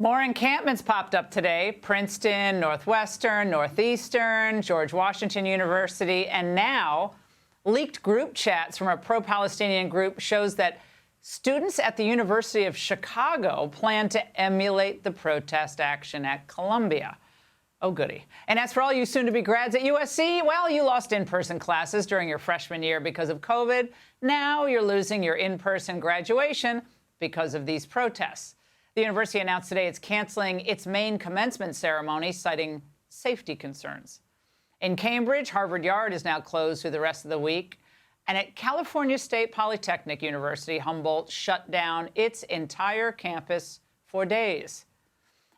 More encampments popped up today. Princeton, Northwestern, Northeastern, George Washington University, and now leaked group chats from a pro-Palestinian group shows that students at the University of Chicago plan to emulate the protest action at Columbia. Oh, goody. And as for all you soon-to-be grads at USC, well, you lost in-person classes during your freshman year because of COVID. Now you're losing your in-person graduation because of these protests. The university announced today it's canceling its main commencement ceremony, citing safety concerns. In Cambridge, Harvard Yard is now closed through the rest of the week. And at California State Polytechnic University, Humboldt shut down its entire campus for days.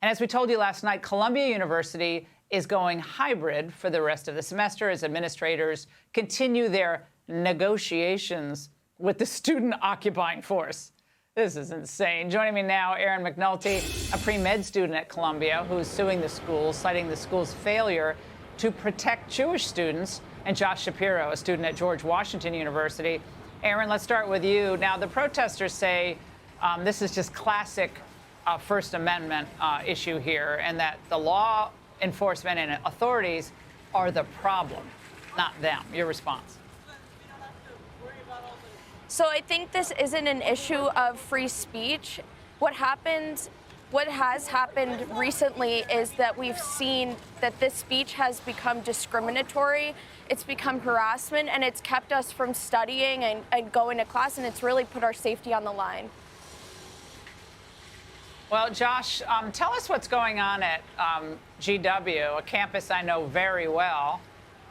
And as we told you last night, Columbia University is going hybrid for the rest of the semester as administrators continue their negotiations with the student occupying force. This is insane. Joining me now, Erin McNulty, a pre-med student at Columbia who is suing the school, citing the school's failure to protect Jewish students, and Josh Shapiro, a student at George Washington University. Erin, let's start with you. Now, the protesters say this is just classic First Amendment issue here, and that the law enforcement and authorities are the problem, not them. Your response? So I think this isn't an issue of free speech. What has happened recently is that we've seen that this speech has become discriminatory, it's become harassment, and it's kept us from studying and going to class, and it's really put our safety on the line. Well, Josh, tell us what's going on at GW, a campus I know very well,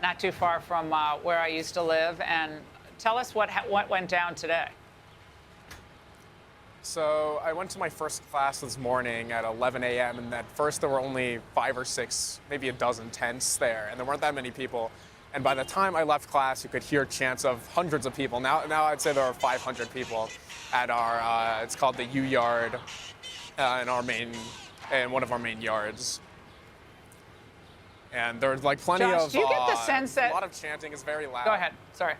not too far from where I used to live, and tell us what went down today. So I went to my first class this morning at 11 a.m. and at first there were only 5 or 6, maybe a dozen tents there, and there weren't that many people. And by the time I left class, you could hear chants of hundreds of people. Now I'd say there are 500 people at our, it's called the U Yard, in one of our main yards. And there's like plenty Josh, of, do you get the sense that a lot of chanting is very loud. Go ahead, sorry.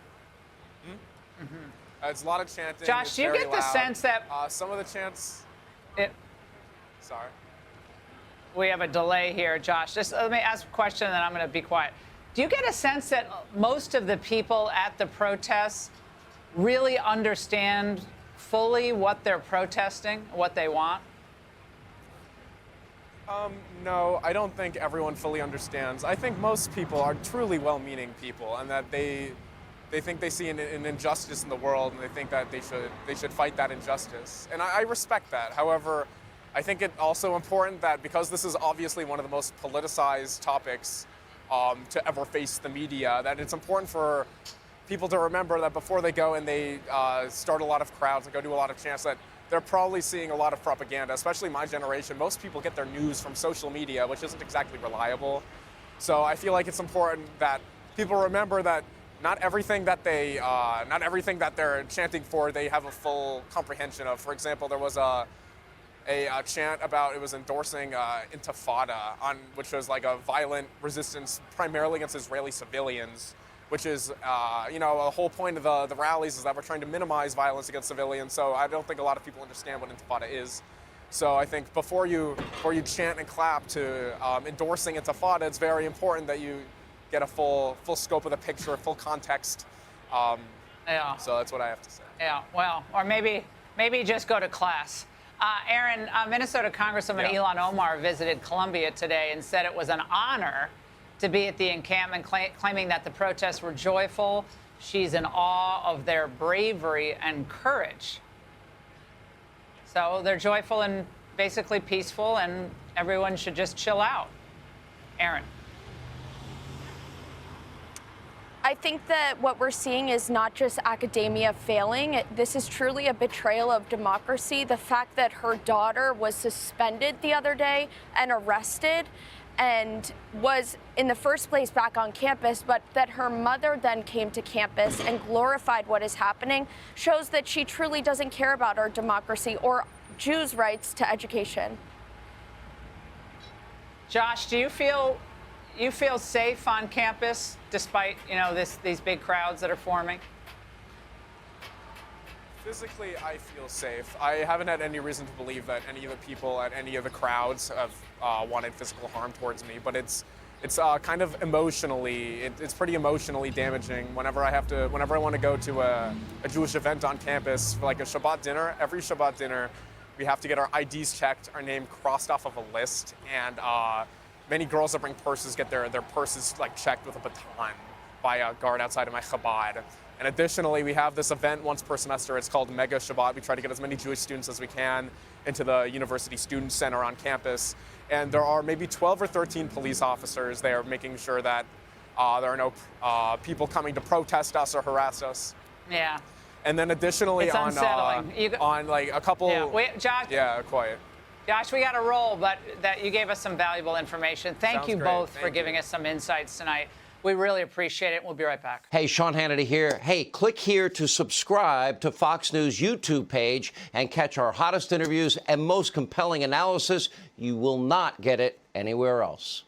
It's a lot of chanting. Josh, do you get the sense that some of the chants? Sorry. We have a delay here, Josh. Just let me ask a question, and then I'm going to be quiet. Do you get a sense that most of the people at the protests really understand fully what they're protesting, what they want? No, I don't think everyone fully understands. I think most people are truly well-meaning people, and that they think they see an injustice in the world, and they think that they should fight that injustice. And I respect that. However, I think it's also important that because this is obviously one of the most politicized topics to ever face the media, that it's important for people to remember that before they go and they start a lot of crowds and go do a lot of chants, that they're probably seeing a lot of propaganda, especially my generation. Most people get their news from social media, which isn't exactly reliable. So I feel like it's important that people remember that not everything that they're chanting for, they have a full comprehension of. For example, there was a chant about, it was endorsing Intifada, which was like a violent resistance primarily against Israeli civilians, which is, a whole point of the rallies is that we're trying to minimize violence against civilians. So I don't think a lot of people understand what Intifada is. So I think before you chant and clap to endorsing Intifada, it's very important that you get a full scope of the picture, full context. Yeah. So that's what I have to say. Yeah, well, or maybe just go to class. Erin, Minnesota Congresswoman Ilhan Omar visited Columbia today and said it was an honor to be at the encampment, claiming that the protests were joyful. She's in awe of their bravery and courage. So they're joyful and basically peaceful, and everyone should just chill out. Erin. I think that what we're seeing is not just academia failing. This is truly a betrayal of democracy. The fact that her daughter was suspended the other day and arrested and was in the first place back on campus, but that her mother then came to campus and glorified what is happening shows that she truly doesn't care about our democracy or Jews' rights to education. Josh, do you feel safe on campus despite, these big crowds that are forming? Physically, I feel safe. I haven't had any reason to believe that any of the people at any of the crowds have wanted physical harm towards me, but it's kind of emotionally, it's pretty emotionally damaging whenever I want to go to a Jewish event on campus, for like a Shabbat dinner. Every Shabbat dinner, we have to get our IDs checked, our name crossed off of a list, and many girls that bring purses get their purses like checked with a baton by a guard outside of my Chabad. And additionally, we have this event once per semester. It's called Mega Shabbat. We try to get as many Jewish students as we can into the University Student Center on campus. And there are maybe 12 or 13 police officers there making sure that there are no people coming to protest us or harass us. Yeah. And then additionally It's unsettling. on like a couple... Yeah, Josh, Yeah, quite. Josh, we got to roll, but that you gave us some valuable information. Thank Sounds you great. both for Thank giving you. us some insights tonight. We really appreciate it. We'll be right back. Hey, Sean Hannity here. Hey, click here to subscribe to Fox News YouTube page and catch our hottest interviews and most compelling analysis. You will not get it anywhere else.